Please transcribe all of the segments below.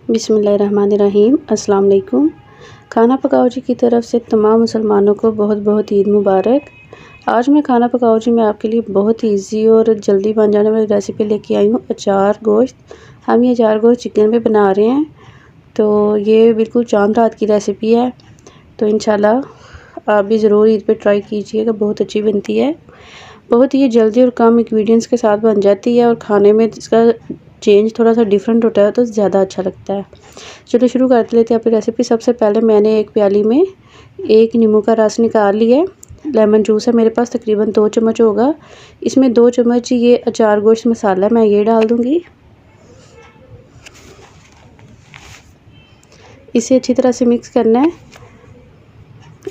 बिस्मिल्लाहिर्रहमानिर्रहीम। अस्सलाम वालेकुम। खाना पकाओ जी की तरफ से तमाम मुसलमानों को बहुत बहुत ईद मुबारक। आज मैं खाना पकाओ जी में आपके लिए बहुत ही ईजी और जल्दी बन जाने वाली रेसिपी लेके आई हूँ, अचार गोश्त। हम ये अचार गोश्त चिकन पे बना रहे हैं, तो ये बिल्कुल चांद रात की रेसिपी है। तो इंशाल्लाह आप भी ज़रूर ईद पे ट्राई कीजिएगा, बहुत अच्छी बनती है। बहुत ही जल्दी और कम इंग्रेडिएंट्स के साथ बन जाती है और खाने में इसका चेंज थोड़ा सा डिफरेंट होता है तो ज़्यादा अच्छा लगता है। चलो शुरू कर लेते हैं अपनी रेसिपी। सबसे पहले मैंने एक प्याली में एक नींबू का रस निकाल लिया है। लेमन जूस है मेरे पास, तकरीबन 2 चम्मच होगा। इसमें 2 चम्मच ये अचार गोश्त मसाला मैं ये डाल दूँगी। इसे अच्छी तरह से मिक्स करना है,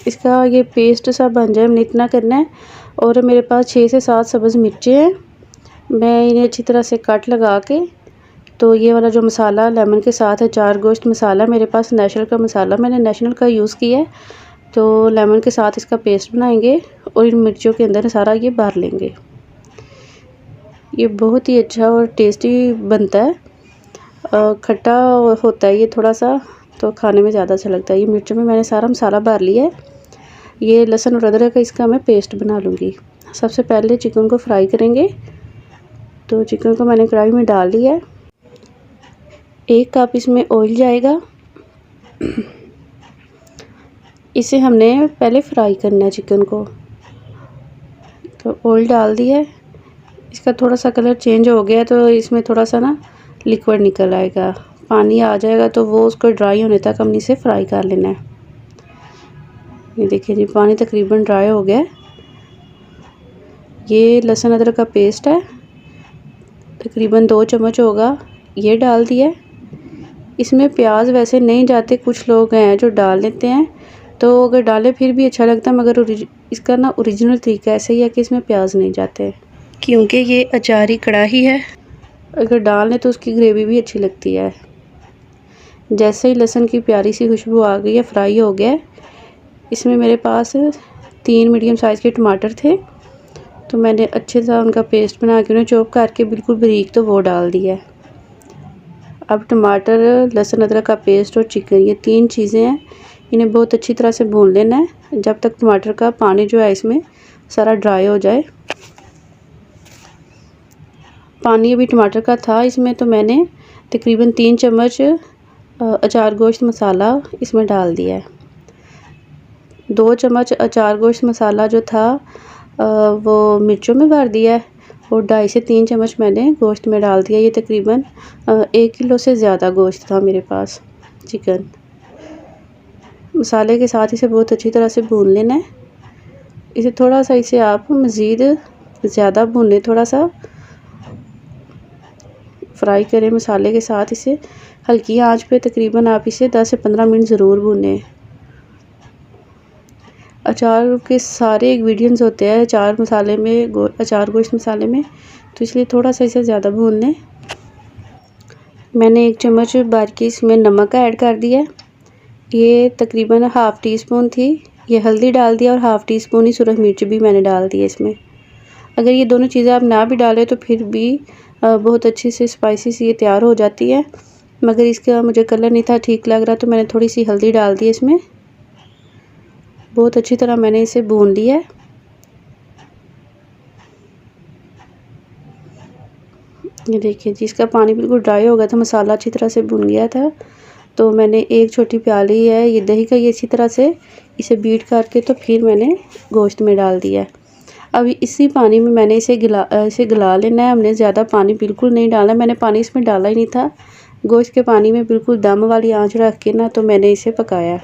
इसका ये पेस्ट सा बन जाए, हमने इतना करना है। और मेरे पास 6 से 7 सब्ज़ मिर्चें हैं, मैं इन्हें अच्छी तरह से कट लगा के, तो ये वाला जो मसाला लेमन के साथ है अचार गोश्त मसाला, मेरे पास नेशनल का मसाला, मैंने नेशनल का यूज़ किया है। तो लेमन के साथ इसका पेस्ट बनाएंगे और इन मिर्चों के अंदर सारा ये भर लेंगे। ये बहुत ही अच्छा और टेस्टी बनता है। खट्टा होता है ये थोड़ा सा, तो खाने में ज़्यादा अच्छा लगता है। ये मिर्चों में मैंने सारा मसाला भर लिया है। ये लहसुन और अदरक का इसका मैं पेस्ट बना लूँगी। सबसे पहले चिकन को फ्राई करेंगे। तो चिकन को मैंने कढ़ाई में डाल लिया है। 1 कप इसमें ऑयल जाएगा। इसे हमने पहले फ्राई करना है चिकन को। तो ऑयल डाल दिया है, इसका थोड़ा सा कलर चेंज हो गया तो इसमें थोड़ा सा ना लिक्विड निकल आएगा, पानी आ जाएगा, तो वो उसको ड्राई होने तक हमने इसे फ्राई कर लेना है। ये देखिए जी, पानी तकरीबन ड्राई हो गया है। ये लहसुन अदरक का पेस्ट है, तकरीबन 2 चम्मच होगा, ये डाल दिया है। इसमें प्याज वैसे नहीं जाते, कुछ लोग हैं जो डाल लेते हैं, तो अगर डालें फिर भी अच्छा लगता है, मगर इसका ना ओरिजिनल तरीका ऐसा ही है कि इसमें प्याज नहीं जाते, क्योंकि ये अचारी कढ़ाई है। अगर डाल लें तो उसकी ग्रेवी भी अच्छी लगती है। जैसे ही लहसुन की प्यारी सी खुशबू आ गई है, फ्राई हो गया है, इसमें मेरे पास 3 मीडियम साइज़ के टमाटर थे, तो मैंने अच्छे से उनका पेस्ट बना के उन्हें चॉप करके बिल्कुल बारीक, तो वो डाल दिया है। अब टमाटर, लहसुन अदरक का पेस्ट और चिकन, ये 3 चीज़ें हैं, इन्हें बहुत अच्छी तरह से भून लेना है जब तक टमाटर का पानी जो है इसमें सारा ड्राई हो जाए। पानी अभी टमाटर का था इसमें, तो मैंने तकरीबन 3 चम्मच अचार गोश्त मसाला इसमें डाल दिया है। 2 चम्मच अचार गोश्त मसाला जो था वो मिर्चों में भर दिया है और 2.5 से 3 चम्मच मैंने गोश्त में डाल दिया। ये तकरीबन 1 किलो से ज़्यादा गोश्त था मेरे पास चिकन। मसाले के साथ इसे बहुत अच्छी तरह से भून लेना है। इसे थोड़ा सा इसे आप मज़ीद ज़्यादा भूनें, थोड़ा सा फ्राई करें मसाले के साथ। इसे हल्की आंच पे तकरीबन आप इसे 10 से 15 मिनट ज़रूर भूनें। अचार के सारे इंग्रेडिएंट्स होते हैं अचार मसाले में, अचार गोश्त मसाले में, तो इसलिए थोड़ा सा इसे ज़्यादा भून लें। मैंने 1 चम्मच बारीकी इसमें नमक ऐड कर दिया है, ये तकरीबन ½ टी स्पून थी। ये हल्दी डाल दिया और ½ टी स्पून ही सुरख मिर्च भी मैंने डाल दी है इसमें। अगर ये दोनों चीज़ें आप ना भी डालें तो फिर भी बहुत अच्छी से स्पाइसी सी ये तैयार हो जाती है, मगर इसका मुझे कलर नहीं था ठीक लग रहा, तो मैंने थोड़ी सी हल्दी डाल दी इसमें। बहुत अच्छी तरह मैंने इसे भून लिया है। ये देखिए जी, इसका पानी बिल्कुल ड्राई हो गया था, मसाला अच्छी तरह से भुन गया था। तो मैंने 1 छोटी प्याली है ये दही का, ये अच्छी तरह से इसे बीट करके तो फिर मैंने गोश्त में डाल दिया है। अभी इसी पानी में मैंने इसे गला लेना है। हमने ज़्यादा पानी बिल्कुल नहीं डाला, मैंने पानी इसमें डाला ही नहीं था। गोश्त के पानी में बिल्कुल दम वाली आंच रख के ना, तो मैंने इसे पकाया।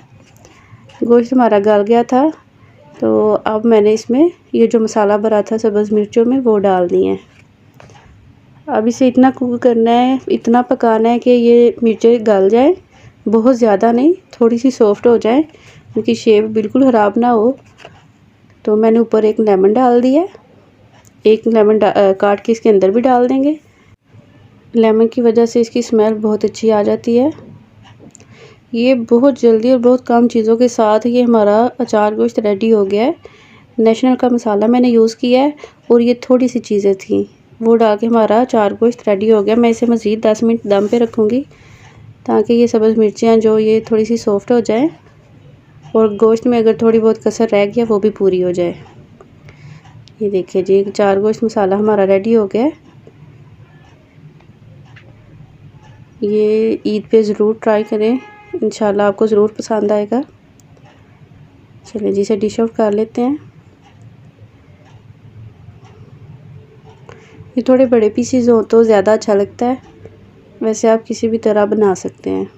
गोश्त हमारा गल गया था, तो अब मैंने इसमें ये जो मसाला भरा था सब्ज़ मिर्चों में, वो डाल दिए हैं। अब इसे इतना कुक करना है, इतना पकाना है कि ये मिर्चें गल जाए, बहुत ज़्यादा नहीं, थोड़ी सी सॉफ्ट हो जाए, क्योंकि शेप बिल्कुल ख़राब ना हो। तो मैंने ऊपर 1 लेमन डाल दिया है, 1 लेमन काट के इसके अंदर भी डाल देंगे। लेमन की वजह से इसकी स्मेल बहुत अच्छी आ जाती है। ये बहुत जल्दी और बहुत कम चीज़ों के साथ ये हमारा अचार गोश्त रेडी हो गया है। नेशनल का मसाला मैंने यूज़ किया है और ये थोड़ी सी चीज़ें थी, वो डाल के हमारा अचार गोश्त रेडी हो गया। मैं इसे मज़ीद 10 मिनट दम पे रखूँगी। ताकि ये सब्ज़ मिर्चियाँ जो ये थोड़ी सी सॉफ्ट हो जाए और गोश्त में अगर थोड़ी बहुत कसर रह गया वो भी पूरी हो जाए। ये देखिए जी 4 गोश्त मसाला हमारा रेडी हो गया है। ये ईद पे ज़रूर ट्राई करें, इंशाल्लाह आपको ज़रूर पसंद आएगा। चलिए जी इसे डिश आउट कर लेते हैं। ये थोड़े बड़े पीसेस हो तो ज़्यादा अच्छा लगता है, वैसे आप किसी भी तरह बना सकते हैं।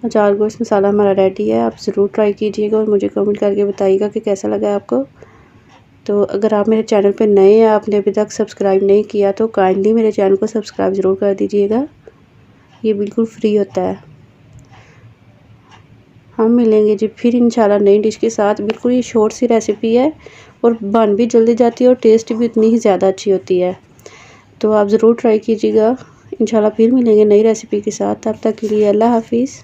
4 गोश्त मसाला हमारा रेडी है, आप ज़रूर ट्राई कीजिएगा और मुझे कमेंट करके बताइएगा कि कैसा लगा आपको। तो अगर आप मेरे चैनल पे नए हैं, आपने अभी तक सब्सक्राइब नहीं किया तो काइंडली मेरे चैनल को सब्सक्राइब ज़रूर कर दीजिएगा, ये बिल्कुल फ्री होता है। हम मिलेंगे जी फिर इंशाल्लाह नई डिश के साथ। बिल्कुल ये शॉर्ट सी रेसिपी है और बन भी जल्दी जाती है और टेस्ट भी उतनी ही ज़्यादा अच्छी होती है। तो आप ज़रूर ट्राई कीजिएगा। इंशाल्लाह फिर मिलेंगे नई रेसिपी के साथ, तब तक के लिए अल्लाह हाफिज़।